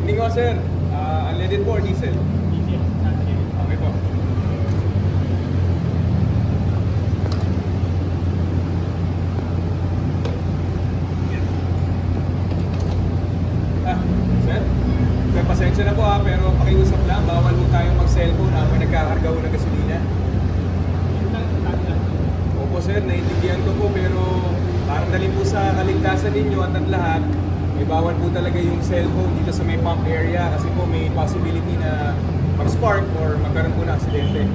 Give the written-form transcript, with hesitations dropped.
Evening ko, sir. Unleaded po or diesel? Okay po. Sir? Sir, pasensya na po pero pakiusap lang. Bawal po tayong mag-cellphone habang nagkakarga po ng gasolina. Opo sir, naiintindihan ko po pero para dalhin po sa kaligtasan ninyo at ang lahat, may bawal po talaga yung cellphone dito sa may pump area kasi po may possibility na mag-spark or magkaroon po ng aksidente.